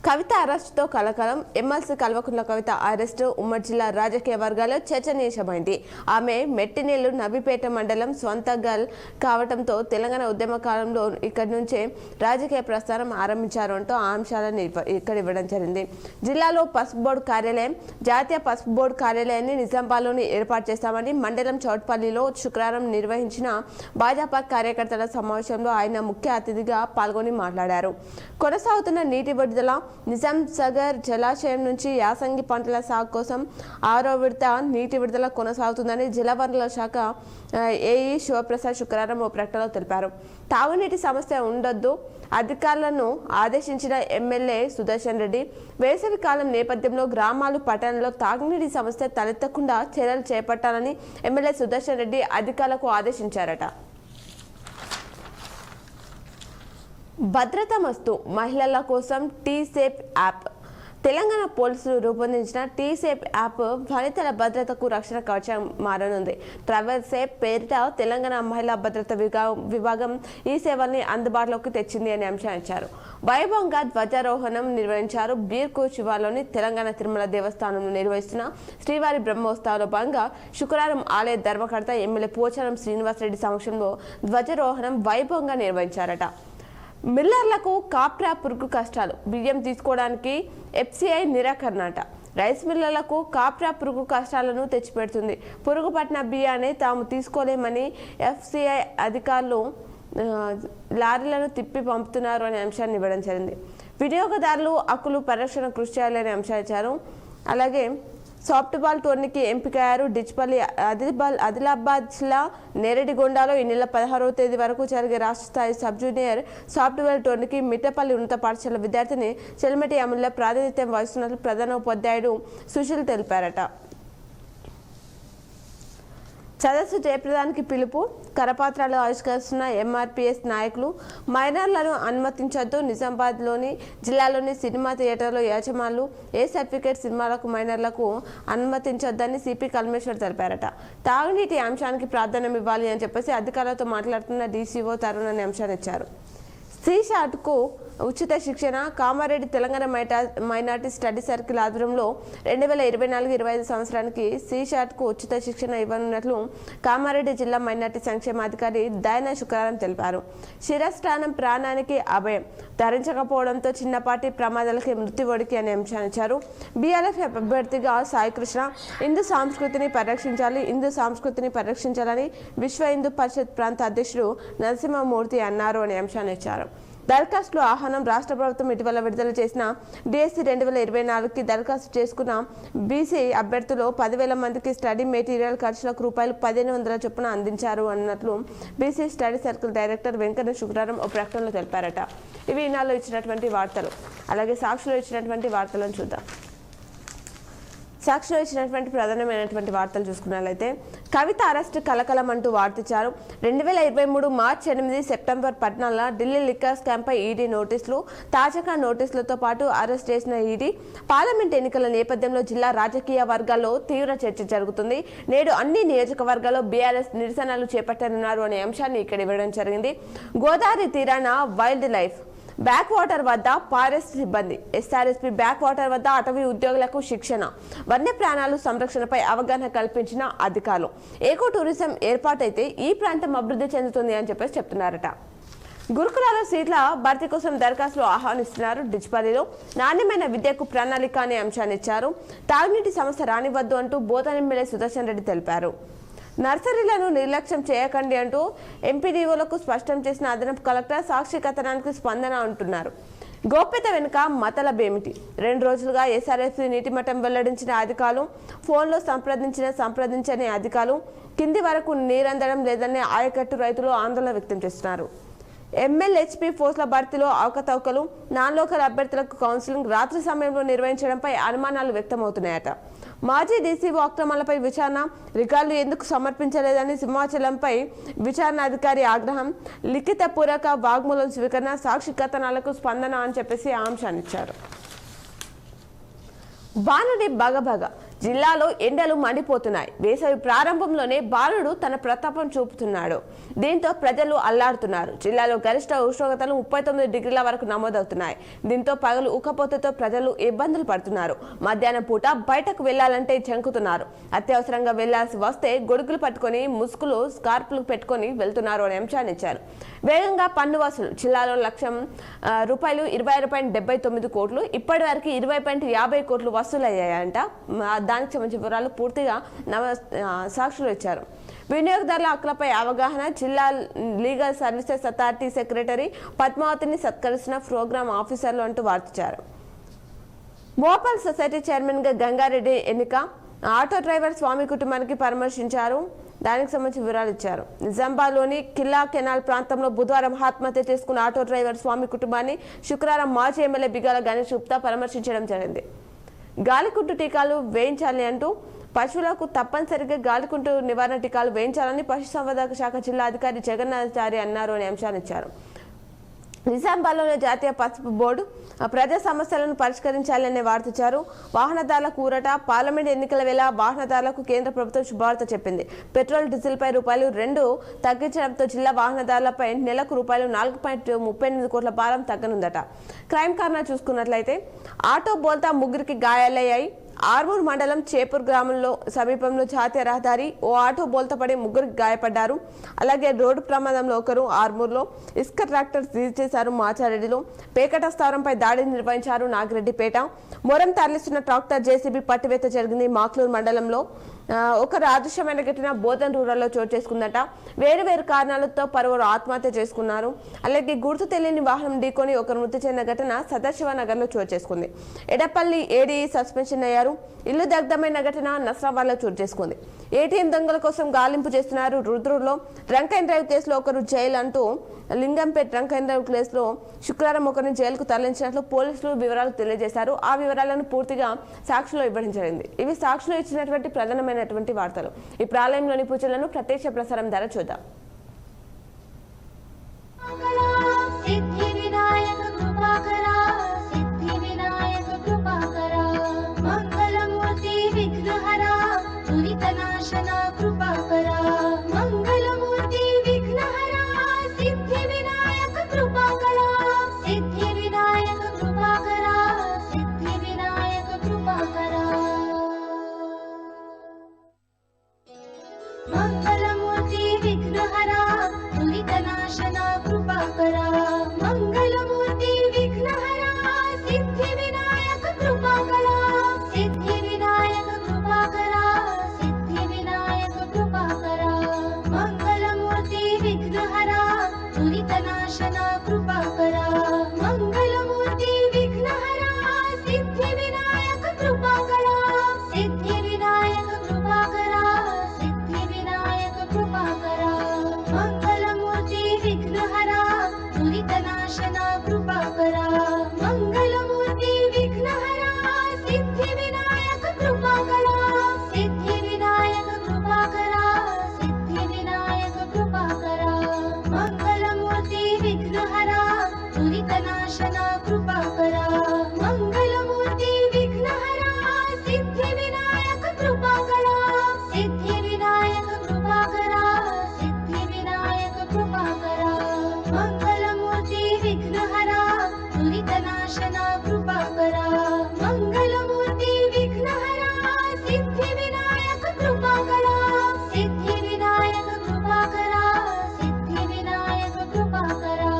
కవిత అరెస్టుతో కలకలం. ఎమ్మెల్సీ కల్వకుంట్ల కవిత అరెస్టు ఉమ్మడి జిల్లా రాజకీయ వర్గాల్లో చర్చనీయాంశమైంది. ఆమె మెట్టినేళ్లు నబిపేట మండలం స్వంత గల్ కావడంతో తెలంగాణ ఉద్యమ కాలంలో ఇక్కడి నుంచే రాజకీయ ప్రస్థానం ఆరంభించారు అంటూ ఆ అంశాలను ఇక్కడ ఇవ్వడం జరిగింది. జిల్లాలో పసుపు బోర్డు కార్యాలయం, జాతీయ పసుపు బోర్డు కార్యాలయాన్ని నిజామాబాద్లోని ఏర్పాటు చేస్తామని మండలం చౌట్పల్లిలో శుక్రవారం నిర్వహించిన భాజపా కార్యకర్తల సమావేశంలో ఆయన ముఖ్య అతిథిగా పాల్గొని మాట్లాడారు. కొనసాగుతున్న నీటి విడుదల, నిజాం సాగర్ జలాశయం నుంచి యాసంగి పంటల సాగు కోసం 6వ విడత నీటి విడుదల కొనసాగుతుందని జలవనరుల శాఖ ఏఈ శివప్రసాద్ శుక్రవారం ఓ ప్రకటనలో తెలిపారు. తాగునీటి సమస్య ఉండొద్దు అధికారులను ఆదేశించిన ఎమ్మెల్యే సుదర్శన్ రెడ్డి. వేసవి కాలం నేపథ్యంలో గ్రామాలు, పట్టణంలో తాగునీటి సమస్య తలెత్తకుండా చర్యలు చేపట్టాలని ఎమ్మెల్యే సుదర్శన్ రెడ్డి అధికారులకు ఆదేశించారట. భద్రత మస్తు మహిళల కోసం టీ-సేఫ్ యాప్. తెలంగాణ పోలీసులు రూపొందించిన టీ-సేఫ్ యాప్ వనితల భద్రతకు రక్షణ కవచం మారనుంది. ట్రావెల్ సేఫ్ పేరిట తెలంగాణ మహిళా భద్రత విభాగం ఈ సేవల్ని అందుబాటులోకి తెచ్చింది అని అంశం ఇచ్చారు. వైభవంగా ధ్వజారోహణం నిర్వహించారు. బీర్కు శివార్లోని తెలంగాణ తిరుమల దేవస్థానంలో నిర్వహిస్తున్న శ్రీవారి బ్రహ్మోత్సవాల్లో భాగంగా శుక్రవారం ఆలయ ధర్మకర్త ఎమ్మెల్యే పోచారం శ్రీనివాసరెడ్డి సమక్షంలో ధ్వజారోహణం వైభవంగా నిర్వహించారట. మిల్లర్లకు కాప్రా పురుగు కష్టాలు. బియ్యం తీసుకోవడానికి ఎఫ్సిఐ నిరాకరణట. రైస్ మిల్లర్లకు కాప్రా పురుగు కష్టాలను తెచ్చిపెడుతుంది. పురుగు పట్టిన బియ్యాన్ని తాము తీసుకోలేమని ఎఫ్సిఐ అధికారులు లారీలను తిప్పి పంపుతున్నారు అనే అంశాన్ని ఇవ్వడం జరిగింది. వినియోగదారులు హక్కులు పరిరక్షణ కృషి చేయాలనే అంశాలు ఇచ్చారు. అలాగే సాఫ్ట్బాల్ టోర్నీకి ఎంపికయ్యారు. డిచ్పల్లి ఆదిలాబాద్ జిల్లా నేరెడిగొండలో ఈ నెల 16వ తేదీ వరకు జరిగే రాష్ట్ర స్థాయి సబ్ జూనియర్ సాఫ్ట్బాల్ టోర్నీకి మిట్టపల్లి ఉన్నత పాఠశాల విద్యార్థిని చెల్మటి అమలులో ప్రాతినిధ్యం వహిస్తున్నట్లు ప్రధాన ఉపాధ్యాయుడు సుశీల్ తెలిపారట. సదస్సు జయప్రదానికి పిలుపు. కరపత్రాలు ఆవిష్కరిస్తున్న ఎంఆర్పీఎస్ నాయకులు. మైనర్లను అనుమతించొద్దు. నిజామాబాద్లోని జిల్లాలోని సినిమా థియేటర్లో యజమానులు ఏ సర్టిఫికేట్ సినిమాలకు మైనర్లకు అనుమతించొద్దని సిపి కల్మేశ్వర్ తెలిపారట. తాగునీటి అంశానికి ప్రాధాన్యం ఇవ్వాలి అని చెప్పేసి అధికారులతో మాట్లాడుతున్న డీసీఓ తరుణ్ అనే అంశాన్ని ఇచ్చారు. సీషాట్కు ఉచిత శిక్షణ. Kamareddy Telangana minority study circle ఆధ్వర్యంలో 2024-25 సంవత్సరానికి సీషాట్కు ఉచిత శిక్షణ ఇవ్వనున్నట్లు కామారెడ్డి జిల్లా మైనార్టీ సంక్షేమాధికారి దయన శుక్రవారం తెలిపారు. శిరస్త్రాణం ప్రాణానికి అభయం. ధరించకపోవడంతో చిన్నపాటి ప్రమాదాలకి మృత్యువడికి అనే అంశాన్ని ఇచ్చారు. బీఆర్ఎఫ్ అభ్యర్థిగా సాయికృష్ణ. హిందూ సంస్కృతిని పరిరక్షించాలని విశ్వ హిందూ పరిషత్ ప్రాంత అధ్యక్షుడు నరసింహమూర్తి అన్నారు అనే అంశాన్ని ఇచ్చారు. దరఖాస్తులు ఆహ్వానం. రాష్ట్ర ప్రభుత్వం ఇటీవల విడుదల చేసిన డిఎస్సి 2024కి దరఖాస్తు చేసుకున్న బీసీ అభ్యర్థులు 10,000 మందికి స్టడీ మెటీరియల్ ఖర్చులకు ₹1,500 చొప్పున అందించారు అన్నట్లు BC study circle director Venkanna శుక్రవారం ఓ ప్రకటనలో తెలిపారట. ఇవి ఈనాడులో ఇచ్చినటువంటి వార్తలు. అలాగే సాక్షిలో ఇచ్చినటువంటి వార్తలను చూద్దాం. సాక్షిలో ఇచ్చినటువంటి ప్రధానమైనటువంటి వార్తలు చూసుకున్నట్లయితే కవిత అరెస్ట్ కలకలం అంటూ వార్తించారు. 2023 మార్చి 8 సెప్టెంబర్ 14 ఢిల్లీ లిక్కర్ స్కామ్పై ఈడీ నోటీసులు. తాజాగా నోటీసులతో పాటు అరెస్ట్ చేసిన ఈడీ. పార్లమెంట్ ఎన్నికల నేపథ్యంలో జిల్లా రాజకీయ వర్గాల్లో తీవ్ర చర్చ జరుగుతుంది. నేడు అన్ని నియోజకవర్గాల్లో బీఆర్ఎస్ నిరసనలు చేపట్టనున్నారు అనే అంశాన్ని ఇక్కడ ఇవ్వడం జరిగింది. గోదావరి తీరాన వైల్డ్ లైఫ్ బ్యాక్ వాటర్ వద్ద ఫారెస్ట్ సిబ్బంది. ఎస్ఆర్ఎస్పీ బ్యాక్ వాటర్ వద్ద అటవీ ఉద్యోగులకు శిక్షణ. వన్యప్రాణాలు సంరక్షణపై అవగాహన కల్పించిన అధికారులు. ఏకో టూరిజం ఏర్పాటైతే ఈ ప్రాంతం అభివృద్ధి చెందుతుంది అని చెప్పేసి చెప్తున్నారట. గురుకులాల సీట్ల భర్తీ కోసం దరఖాస్తులు ఆహ్వానిస్తున్నారు. డిచ్పల్లిలో నాణ్యమైన విద్యకు ప్రణాళిక అనే అంశాన్ని ఇచ్చారు. తాగునీటి సమస్య రానివద్దు అంటూ బోధన ఎమ్మెల్యే సుదర్శన్ రెడ్డి తెలిపారు. నర్సరీలను నిర్లక్ష్యం చేయకండి అంటూ ఎంపీడీఓలకు స్పష్టం చేసిన అదనపు కలెక్టర్. సాక్షి కథనానికి స్పందన అంటున్నారు. గోప్యత వెనుక మతలబేమిటి? 2 రోజులుగా ఎస్ఆర్ఎస్పీ నీటిమట్టం వెల్లడించిన అధికారులు, ఫోన్లో సంప్రదించని అధికారులు, కింది వరకు నీరందడం లేదనే ఆయకట్టు రైతులు ఆందోళన వ్యక్తం చేస్తున్నారు. ఎమ్మెల్యేహెచ్పీ పోస్టుల భర్తీలో అవకతవకలు, నాన్ లోకల్ అభ్యర్థులకు కౌన్సిలింగ్ రాత్రి సమయంలో నిర్వహించడంపై అనుమానాలు వ్యక్తమవుతున్నాయట. మాజీ డీసీఓ అక్రమాలపై విచారణ, రికార్డులు ఎందుకు సమర్పించలేదని సింహాచలంపై విచారణ అధికారి ఆగ్రహం, లిఖితపూర్వక వాగ్మూలం స్వీకరణ, సాక్షి కథనాలకు స్పందన అని చెప్పేసి ఆ అంశాన్ని ఇచ్చారు. బాణుడి బగబగ జిల్లాలో ఎండలు మండిపోతున్నాయి. వేసవి ప్రారంభంలోనే బాలుడు తన ప్రతాపం చూపుతున్నాడు. దీంతో ప్రజలు అల్లాడుతున్నారు. జిల్లాలో గరిష్ట ఉష్ణోగ్రతలు 39 డిగ్రీల వరకు నమోదవుతున్నాయి. దీంతో పగలు ఉక్కపోతతో ప్రజలు ఇబ్బందులు పడుతున్నారు. మధ్యాహ్నం పూట బయటకు వెళ్లాలంటే జంకుతున్నారు. అత్యవసరంగా వెళ్లాల్సి వస్తే గొడుగులు పట్టుకొని, ముసుగులు, స్కార్పులు పెట్టుకొని వెళ్తున్నారు అనే అంశాన్ని ఇచ్చారు. వేగంగా పన్ను వసూలు జిల్లాలో రూపాయలు 20.79 కోట్లు, ఇప్పటి వరకు 20.50 కోట్లు వసూలయ్యాయంట. దానికి సంబంధించిన వివరాలు పూర్తిగా సాక్షులు ఇచ్చారు. వినియోగదారుల హక్కులపై అవగాహన, జిల్లా లీగల్ సర్వీసెస్ అథారిటీ సెక్రటరీ పద్మావతిని సత్కరిస్తున్న ప్రోగ్రామ్ ఆఫీసర్లు అంటూ వార్తించారు. మోపల్ సొసైటీ చైర్మన్ గా గంగారెడ్డి ఎన్నిక, ఆటో డ్రైవర్ స్వామి కుటుంబానికి పరామర్శించారు. దానికి సంబంధించిన వివరాలు ఇచ్చారు. నిజామాబాద్లోని కిల్లా కెనాల్ ప్రాంతంలో బుధవారం ఆత్మహత్య చేసుకున్న ఆటో డ్రైవర్ స్వామి కుటుంబాన్ని శుక్రవారం మాజీ ఎమ్మెల్యే బిగాల గణేష్ గుప్తా పరామర్శించడం జరిగింది. గాలికుంటు టీకాలు వేయించాలి అంటూ పశువులకు తప్పనిసరిగా గాలికుంటు నివారణ టీకాలు వేయించాలని పశుసంవర్ధక శాఖ జిల్లా అధికారి జగన్నాథాచారి అన్నారు అనే అంశాన్ని ఇచ్చారు. నిజామాబాద్లోని జాతీయ పసుపు బోర్డు ప్రజా సమస్యలను పరిష్కరించాలనే వార్తించారు. వాహనదారులకు ఊరట, పార్లమెంట్ ఎన్నికల వేళ వాహనదారులకు కేంద్ర ప్రభుత్వం శుభవార్త చెప్పింది. పెట్రోల్, డీజిల్పై ₹2 తగ్గించడంతో జిల్లా వాహనదారులపై నెలకు ₹4.38 కోట్ల భారం తగ్గనుందట. క్రైమ్ కారణాలు చూసుకున్నట్లయితే ఆటో బోల్తా 3కి గాయాలయ్యాయి. ఆర్మూర్ మండలం చేపూర్ గ్రామంలో సమీపంలో జాతీయ రహదారి ఓ ఆటో బోల్తపడి 3 గాయపడ్డారు. అలాగే రోడ్డు ప్రమాదంలో ఒకరు. ఆర్మూర్లో ఇసుక ట్రాక్టర్ సీజ్ చేశారు. మాచారెడ్డిలో పేకట స్థావరంపై దాడి నిర్వహించారు. నాగిరెడ్డిపేట మొరం తరలిస్తున్న ట్రాక్టర్ జేసీబీ పట్టివేత జరిగింది. మాక్లూరు మండలంలో ఒకరు అదృశ్యమైన ఘటన బోధన్ రూరల్లో చోటు చేసుకుందట. వేరు కారణాలతో పలువురు ఆత్మహత్య చేసుకున్నారు. అలాగే గుర్తు తెలియని వాహనం ఢీకొని ఒకరు మృతి చెందిన ఘటన సదాశివనగర్లో చోటు చేసుకుంది. ఎడపల్లి ఏడీ సస్పెన్షన్ అయ్యారు. ఇల్లు దగ్ధమైన ఘటన నస్రాబాద్లో చోటు చేసుకుంది. ఏటీఎం దొంగల కోసం గాలింపు చేస్తున్నారు. రుద్రూరులో డ్రంక్ అండ్ డ్రైవ్ కేసులో ఒకరు జైలు అంటూ లింగంపేట్ డ్రంక్ అండ్ డ్రైవ్ కేసులో శుక్రవారం ఒకరిని జైలుకు తరలించినట్లు పోలీసులు వివరాలు తెలియజేశారు. ఆ వివరాలను పూర్తిగా సాక్షిలో ఇవ్వడం జరిగింది. ఇవి సాక్షిలో ఇచ్చినటువంటి ప్రధానమైనటువంటి వార్తలు. ఈ ప్రాలయంలోని పూజలను ప్రత్యక్ష ప్రసారం ద్వారా చూద్దాం. సిద్ధి వినాయక కృపాకరా, సిద్ధి వినాయక కృపాకరా, మంగళమూర్తి విఘ్నహరా, దురితనాశన కృపాకరా, మంగళమూర్తి విఘ్నహరా, సిద్ధి వినాయక కృపాకరా, సిద్ధి వినాయక కృపాకరా, సిద్ధి వినాయక కృపాకరా, మంగళమూర్తి విఘ్నహరా, దురితనాశన కృపాకరా, మంగళమూర్తి విఘ్నహరా, సిద్ధి వినాయక కృపాకరా, సిద్ధి వినాయక కృపాకరా, సిద్ధి వినాయక కృపాకరా, మంగళమూర్తి విఘ్నహరా, దురితనాశన కృపాకరా, మంగళమూర్తి విఘ్నహరా, సిద్ధి వినాయక కృపాకరా, సిద్ధి వినాయక కృపాకరా, సిద్ధి వినాయక కృపాకరా, మంగళమూర్తి విఘ్నహరా, దురితనాశన కృపాకరా, మంగళమూర్తి విఘ్నహరా, సిద్ధి వినాయక కృపాకరా, సిద్ధి వినాయక కృపాకరా, సిద్ధి వినాయక కృపాకరా, మంగళమూర్తి విఘ్నహరా, దురితనాశన కృపాకరా, మంగళమూర్తి విఘ్నహరా, సిద్ధి వినాయక కృపాకరా, సిద్ధి వినాయక కృపాకరా, సిద్ధి వినాయక కృపాకరా, మంగళమూర్తి విఘ్నహరా, దురితనాశన కృపాకరా, మంగళమూర్తి విఘ్నహరా, సిద్ధి వినాయక కృపాకరా, సిద్ధి వినాయక కృపాకరా, సిద్ధి వినాయక కృపాకరా,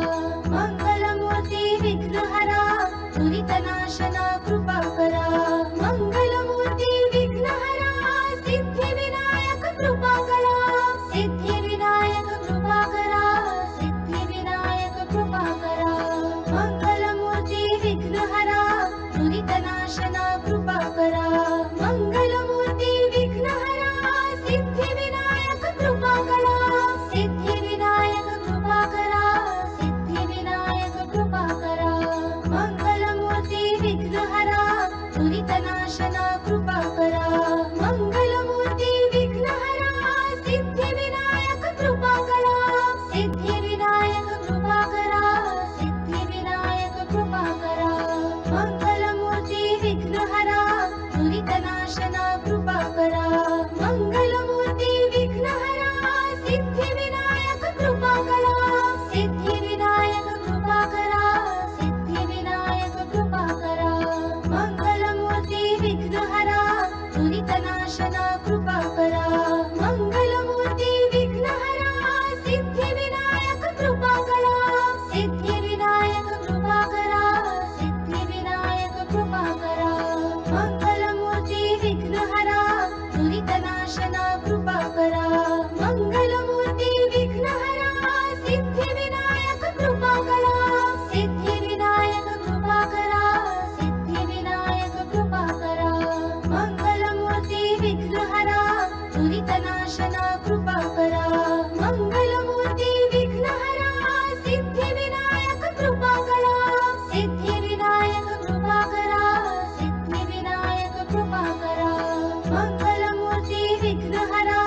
సిద్ధి వినాయక కృపాకరా సిద్ధి వినాయక కృపాకరా సిద్ధి వినాయక కృపాకరా మంగళమూర్తి విఘ్నహరా దురితనాశన కృపాకరా మంగళమూర్తి విఘ్నహరా సిద్ధి వినాయక కృపాకరా సిద్ధి వినాయక కృపాకరా సిద్ధి వినాయక కృపాకరా మంగళమూర్తి విఘ్నహరా దురితనాశన కృపాకరా మంగళమూర్తి విఘ్నహరా సిద్ధి వినాయక కృపాకరా సిద్ధి వినాయక కృపాకరా సిద్ధి వినాయక కృపాకరా మంగళమూర్తి విఘ్నహరా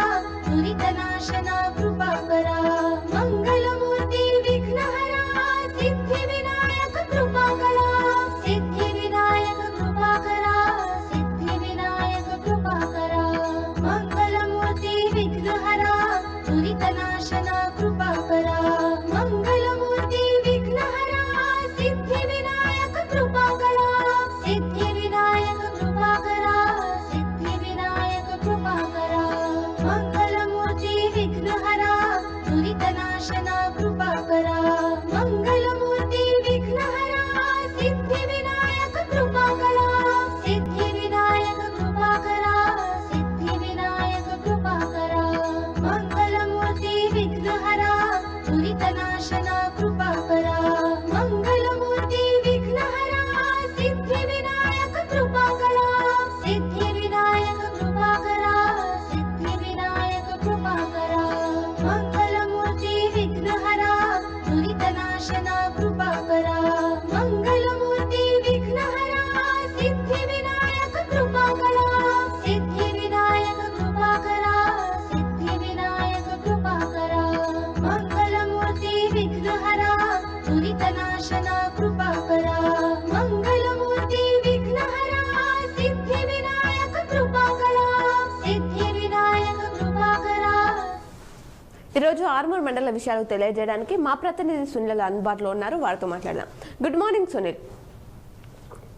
దురితనాశన కృపాకరా మంగళమూర్తి విఘ్నహరా సిద్ధి వినాయక కృపాకరా సిద్ధి వినాయక కృపాకరా సిద్ధి వినాయక కృపాకరా మంగళమూర్తి విఘ్నహరా దురితనాశన కృపాకరా మంగళమూర్తి విఘ్నహరా సిద్ధి వినాయక కృపాకరా సిద్ధి వినాయక కృపాకరా సిద్ధి వినాయక కృపాకరా మంగళమూర్తి విఘ్నహరా దురితనాశన కృపాకరా మంగళమూర్తి విఘ్నహరా సిద్ధి వినాయక కృపాకరా సిద్ధి వినాయక కృపాకరా సిద్ధి వినాయక కృపాకరా మంగళమూర్తి విఘ్నహరా దురితనాశన కృపాకరా మంగళమూర్తి విఘ్నహరా సిద్ధి వినాయక కృపాకరా సిద్ధి వినాయక కృపాకరా సిద్ధి వినాయక కృపాకరా మంగళమూర్తి విఘ్నహరా దురితనాశన కృపాకరా మంగళమూర్తి విఘ్నహరా సిద్ధి వినాయక కృపాకరా సిద్ధి వినాయక కృపాకరా సిద్ధి వినాయక కృపాకరా మంగళమూర్తి విఘ్నహరా దురితనాశన కృపాకరా మంగళమూర్తి విఘ్నహరా సిద్ధి వినాయక కృపాకరా సిద్ధి వినాయక కృపాకరా. ఈరోజు ఆర్మూర్ మండల విషయాలు తెలియజేయడానికి మా ప్రతినిధి సునీల్ అందుబాటులో ఉన్నారు, వారితో మాట్లాడదాం. Good morning Sunil.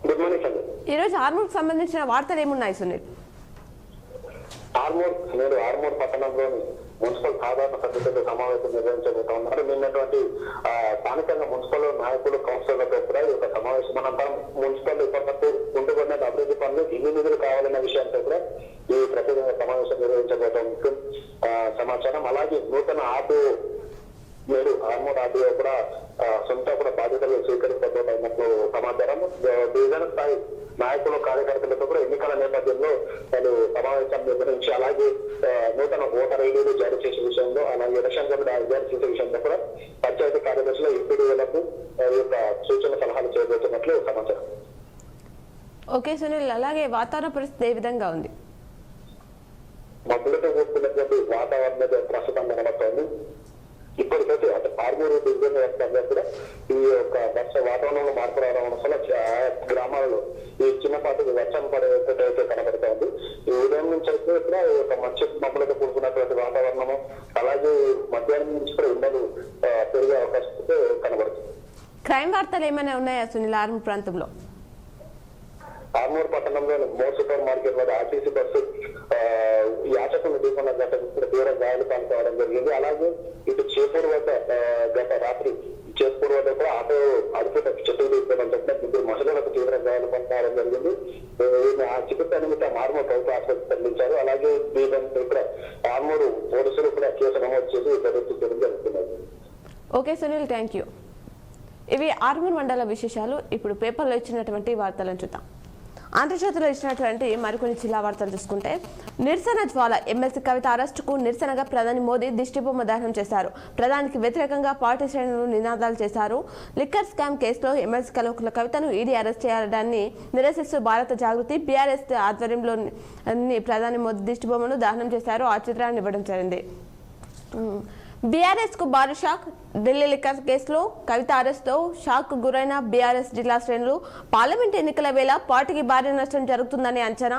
Good morning అండి. ఈరోజు ఆర్మూర్కి సంబంధించిన వార్తలు ఏమున్నాయి సునీల్? ఆర్మూర్ పట్టణంలోని మున్సిపల్ సాధారణ సభ్యులతో సమావేశం నిర్వహించబోతా ఉన్నారు. నిన్నటువంటి స్థానికంగా మున్సిపల్ నాయకులు కౌన్సిలర్లతో కూడా ఈ యొక్క సమావేశం అనంతరం మున్సిపల్ ఇప్పటివరకు ఉంటుకున్న అభివృద్ధి పనులు ఎన్ని నిధులు కావాలన్న విషయంతో కూడా ఈ ప్రత్యేకంగా సమావేశం నిర్వహించబోతాం సమాచారం. అలాగే నూతన నేడు ఆర్మూర్ ఆర్డీఓ కూడా సొంత కూడా బాధ్యతలు స్వీకరించబోతున్నట్లు సమాచారం. డివిజన్ స్థాయి నాయకులు కార్యకర్తలతో కూడా ఎన్నికల నేపథ్యంలో వాళ్ళు సమావేశం నిర్వహించి అలాగే నూతన ఓటర్ ఐడీలు జారీ చేసే విషయంలో అలాగే ఎలక్షన్ కమిటీ జారీ చేసే విషయంలో కూడా పంచాయతీ కార్యదర్శులు ఎంపీడీలకు ఈ యొక్క సూచన సలహాలు చేయబోతున్నట్లు సమాచారం. ఓకే సునీల్, అలాగే వాతావరణ పరిస్థితి ఏ విధంగా ఉంది? మబ్బులతో కూడుకున్నటువంటి వాతావరణం ప్రస్తుతం కనబడుతోంది. ఇప్పటికైతే అంటే ఆర్మూరు డివిజన్ వ్యాప్తంగా కూడా ఈ యొక్క వర్ష వాతావరణంలో మార్పు రావడం వల్ల గ్రామాలలో ఈ చిన్నపాటి వర్షం పడేటైతే కనబడుతోంది. ఈ ఉదయం నుంచి అయితే కూడా ఈ యొక్క మంచి మబ్బులతో కూడుకున్నటువంటి వాతావరణము అలాగే మధ్యాహ్నం నుంచి కూడా ఎండలు పెరిగే అవకాశం కనబడుతుంది. క్రైమ్ వార్తలు ఏమైనా ఉన్నాయా సునీల్ ఆర్మూర్ ప్రాంతంలో? ఆర్మూర్ పట్టణంలోని మోర్ సూపర్ మార్కెట్ వద్ద ఆర్టీసీ బస్సు యాచకులు ఢీకొన్న ఘటన కూడా తీవ్ర గాయాలు పాల్గొనడం జరిగింది. అలాగే ఇటు చేపూర్ వద్ద గత రాత్రి చేపూర్ వద్ద కూడా ఆటో అదుపు చెట్టు ఢీకొనడం చెప్పిన ముగ్గురు మహిళలకు తీవ్ర గాయాలు పాల్గొనడం జరిగింది. ఆ చికిత్స నిమిత్తం ఆర్మూర్ ప్రభుత్వ ఆసుపత్రి తరలించారు. అలాగే ఇక్కడ ఆర్మూరు పోలీసులు కూడా కేసు నమోదు చేసి చర్యలు జరుగుతున్నారు. Okay Sunil, thank you. ఇవి ఆర్మూర్ మండల విశేషాలు. ఇప్పుడు పేపర్లో ఇచ్చినటువంటి వార్తలను చూద్దాం. ఆంధ్రజ్యోతిలో ఇచ్చినటువంటి మరికొన్ని జిల్లా వార్తలు చూసుకుంటే, నిరసన జ్వాల ఎమ్మెల్సీ కవిత అరెస్టుకు నిరసనగా ప్రధాని మోదీ దిష్టిబొమ్మ దహనం చేశారు. ప్రధానికి వ్యతిరేకంగా పార్టీ శ్రేణులు నినాదాలు చేశారు. లిక్కర్ స్కామ్ కేసులో ఎమ్మెల్సీ కవితను ఈడీ అరెస్ట్ చేయడాన్ని నిరసిస్తూ భారత జాగృతి బీఆర్ఎస్ ఆధ్వర్యంలో ప్రధాని మోదీ దిష్టిబొమ్మను దహనం చేశారు. ఆ చిత్రాన్ని ఇవ్వడం జరిగింది. బీఆర్ఎస్ కు భారీ షాక్. ఢిల్లీ లిక్కర్ కేసులో కవిత అరెస్టుతో షాక్ గురైన బీఆర్ఎస్ జిల్లా శ్రేణులు. పార్లమెంట్ ఎన్నికల వేళ పార్టీకి భారీ నష్టం జరుగుతుందని అంచనా.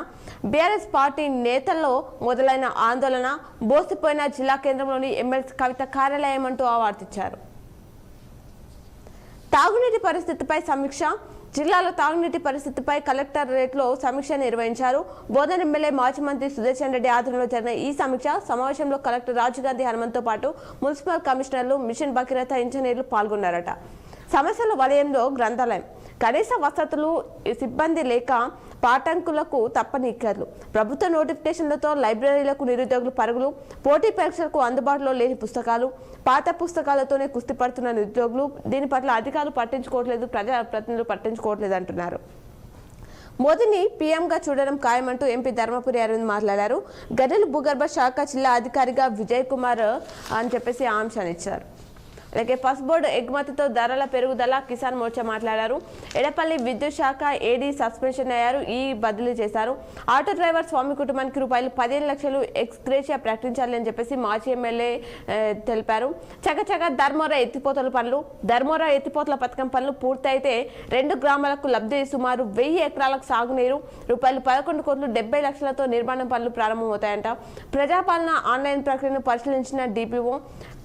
బీఆర్ఎస్ పార్టీ నేతల్లో మొదలైన ఆందోళన. బోసిపోయిన జిల్లా కేంద్రంలోని ఎమ్మెల్సీ కవిత కార్యాలయం అంటూ అవార్తిచ్చారు. తాగునీటి పరిస్థితిపై సమీక్ష. జిల్లాలో తాగునీటి పరిస్థితిపై కలెక్టరేట్లో సమీక్ష నిర్వహించారు. బోధన ఎమ్మెల్యే మాజీ మంత్రి సుదర్శన్ రెడ్డి ఆధ్వర్యంలో జరిగిన ఈ సమావేశంలో కలెక్టర్ రాజీవ్ గాంధీ హనుమంత్తో పాటు మున్సిపల్ కమిషనర్లు, మిషన్ భగీరథ ఇంజనీర్లు పాల్గొన్నారట. సమస్యల వలయంలో గ్రంథాలయం, కనీస వసతులు, సిబ్బంది లేక పాఠకులకు తప్పని ఇక్కర్లు, ప్రభుత్వ నోటిఫికేషన్లతో లైబ్రరీలకు నిరుద్యోగులు పరుగులు, పోటీ పరీక్షలకు అందుబాటులో లేని పుస్తకాలు, పాత పుస్తకాలతోనే కుస్తీ పడుతున్న నిరుద్యోగులు, దీని పట్ల అధికారులు పట్టించుకోవట్లేదు, ప్రజాప్రతినిధులు పట్టించుకోవట్లేదు అంటున్నారు. మోదీని పీఎంగా చూడడం ఖాయమంటూ ఎంపీ ధర్మపురి అరవింద్ మాట్లాడారు. గనుల భూగర్భ శాఖ జిల్లా అధికారిగా విజయ్ కుమార్ అని చెప్పేసి ఆ అంశాన్ని ఇచ్చారు. అలాగే పసుబోర్డు ఎగుమతితో ధరల పెరుగుదల కిసాన్ మోర్చా మాట్లాడారు. ఎడపల్లి విద్యుత్ శాఖ ఏడీ సస్పెన్షన్ అయ్యారు, ఈ బదిలీ చేశారు. ఆటో డ్రైవర్ స్వామి కుటుంబానికి రూపాయలు 15 లక్షలు ఎక్స్గ్రేషియా ప్రకటించాలి అని చెప్పేసి మాజీ ఎమ్మెల్యే తెలిపారు. చకచక ధర్మోరా ఎత్తిపోతల పథకం పనులు పూర్తయితే 2 గ్రామాలకు లబ్ధి, సుమారు 1000 ఎకరాలకు సాగునీరు, రూపాయలు 11 కోట్లు 70 లక్షలతో నిర్మాణం పనులు ప్రారంభమవుతాయంట. ప్రజాపాలన ఆన్లైన్ ప్రక్రియను పరిశీలించిన డిపిఓ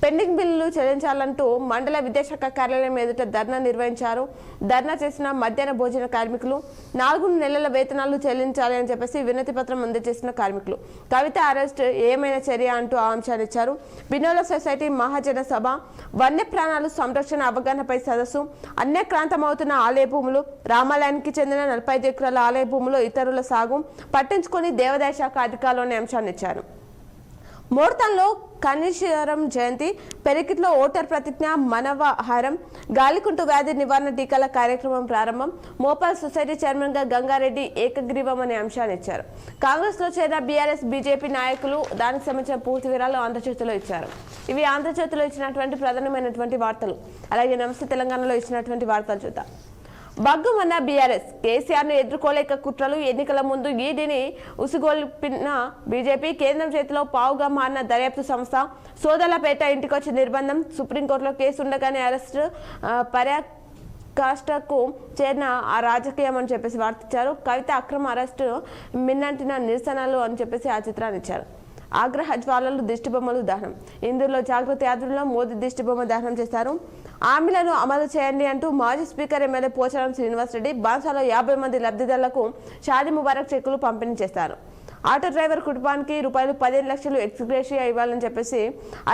పెండింగ్ బిల్లులు చెల్లించాలంటూ మండల విద్యాశాఖ కార్యాలయం ఎదుట ధర్నా నిర్వహించారు. ధర్నా చేసిన మధ్యాహ్న భోజన కార్మికులు 4 నెలల వేతనాలు చెల్లించాలి అని చెప్పేసి వినతి పత్రం అందజేసిన కార్మికులు. కవిత అరెస్ట్ ఏమైనా చర్య అంటూ ఆ అంశాన్ని ఇచ్చారు. బినోల సొసైటీ మహాజన సభ, వన్య ప్రాణాలు సంరక్షణ అవగాహనపై సదస్సు, అన్యక్రాంతమవుతున్న ఆలయ భూములు, రామాలయానికి చెందిన 45 ఎకరాల ఆలయ భూములు ఇతరుల సాగు పట్టించుకొని దేవాదాయ శాఖ అధికారులు అనే అంశాన్ని ఇచ్చారు. మోర్తాన్లో కనీశ్వరం జయంతి, పెరికిట్లో ఓటర్ ప్రతిజ్ఞ, మనవహారం, గాలికుంటు వ్యాధి నివారణ టీకాల కార్యక్రమం ప్రారంభం, మోపాల్ సొసైటీ చైర్మన్ గా గంగారెడ్డి ఏకగ్రీవం అనే అంశాన్ని ఇచ్చారు. కాంగ్రెస్ లో చేరిన బీఆర్ఎస్, బీజేపీ నాయకులు దానికి సంబంధించిన పూర్తి వివరాలు ఆంధ్రజ్యోతిలో ఇచ్చారు. ఇవి ఆంధ్రజ్యోతిలో ఇచ్చినటువంటి ప్రధానమైనటువంటి వార్తలు. అలాగే నమస్తే తెలంగాణలో ఇచ్చినటువంటి వార్తలు చూద్దాం. బగ్గుమన్న బీఆర్ఎస్, కేసీఆర్ ను ఎదుర్కోలేక కుట్రలు, ఎన్నికల ముందు ఈడీని ఉసిగొల్పిన బీజేపీ, కేంద్రం చేతిలో పావుగా మారిన దర్యాప్తు సంస్థ, సోదలపేట ఇంటికొచ్చి నిర్బంధం, సుప్రీంకోర్టులో కేసు ఉండగానే అరెస్టు, పరాకాష్ఠకు చేరిన ఆ రాజకీయం అని చెప్పేసి వార్తించారు. కవిత అక్రమ అరెస్టు మిన్నంటిన నిరసనలు అని చెప్పేసి ఆ చిత్రాన్ని ఇచ్చారు. ఆగ్రహ జ్వాలలు, దిష్టిబొమ్మలు దహనం, ఇందులో జాగృతి ఆధ్వర్యంలో మోదీ దిష్టిబొమ్మ దహనం చేశారు. హామీలను అమలు చేయండి అంటూ మాజీ స్పీకర్ ఎమ్మెల్యే పోచారం శ్రీనివాసరెడ్డి బాన్సాలో 50 మంది లబ్ధిదారులకు షాదీ ముబారక్ చెక్కులు పంపిణీ చేస్తారు. ఆటో డ్రైవర్ కుటుంబానికి రూపాయలు 15 లక్షలు ఎక్స్గ్రేషియా ఇవ్వాలని చెప్పేసి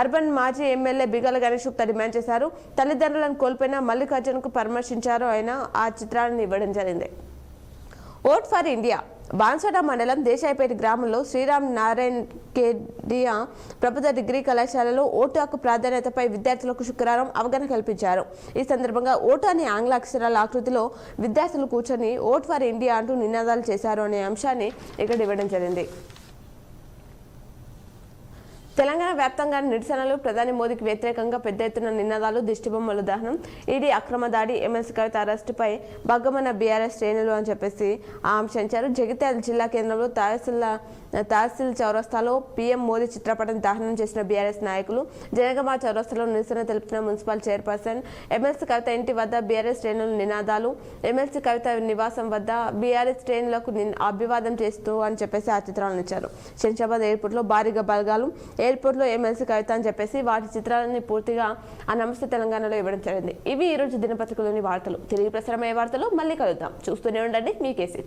అర్బన్ మాజీ ఎమ్మెల్యే బిగల గణేష్ గుప్తా డిమాండ్ చేశారు. తల్లిదండ్రులను కోల్పోయిన మల్లికార్జున్కు పరామర్శించారు. ఆయన ఆ చిత్రాన్ని ఇవ్వడం జరిగింది. ఓట్ ఫర్ ఇండియా, బాన్సోడ మండలం దేశాయిపేట గ్రామంలో శ్రీరామ్ నారాయణ్ కేడియా ప్రభుత్వ డిగ్రీ కళాశాలలో ఓటు హక్కు ప్రాధాన్యతపై విద్యార్థులకు శుక్రవారం అవగాహన కల్పించారు. ఈ సందర్భంగా ఓటు అనే ఆంగ్ల అక్షరాల ఆకృతిలో విద్యార్థులు కూర్చొని ఓట్ ఫర్ ఇండియా అంటూ నినాదాలు చేశారు అనే అంశాన్ని ఇక్కడ ఇవ్వడం జరిగింది. తెలంగాణ వ్యాప్తంగా నిరసనలు, ప్రధాని మోదీకి వ్యతిరేకంగా పెద్ద ఎత్తున నినాదాలు, దిష్టిబొమ్మల దహనం, ఈడీ అక్రమ దాడి, ఎమ్మెల్సీ కవిత అరెస్టుపై బగ్గమన్న బీఆర్ఎస్ శ్రేణులు అని చెప్పేసి ఆ అంశించారు. జగిత్యాల జిల్లా కేంద్రంలో తహసీల్ చౌరస్తాలో పీఎం మోదీ చిత్రపటం దహనం చేసిన బీఆర్ఎస్ నాయకులు, జనగామ చౌరస్తాలో నిరసన తెలుపుతున్న మున్సిపల్ చైర్పర్సన్, ఎమ్మెల్సీ కవిత ఇంటి వద్ద బీఆర్ఎస్ శ్రేణులు నినాదాలు, ఎమ్మెల్సీ కవిత నివాసం వద్ద బీఆర్ఎస్ శ్రేణులకు అభివాదం చేస్తూ అని చెప్పేసి ఆ చిత్రాలను ఇచ్చారు. శంషాబాద్ ఎయిర్పోర్ట్లో భారీగా బలగాలు, ఎయిర్పోర్ట్లో ఎమ్మెల్సీ కవిత అని చెప్పేసి వాటి చిత్రాలని పూర్తిగా ఆ నమస్తే తెలంగాణలో ఇవ్వడం జరిగింది. ఇవి ఈ రోజు దినపత్రికలోని వార్తలు. తిరిగి ప్రసారమయ్యే వార్తలు మళ్ళీ కలుద్దాం. చూస్తూనే ఉండండి మీ K6.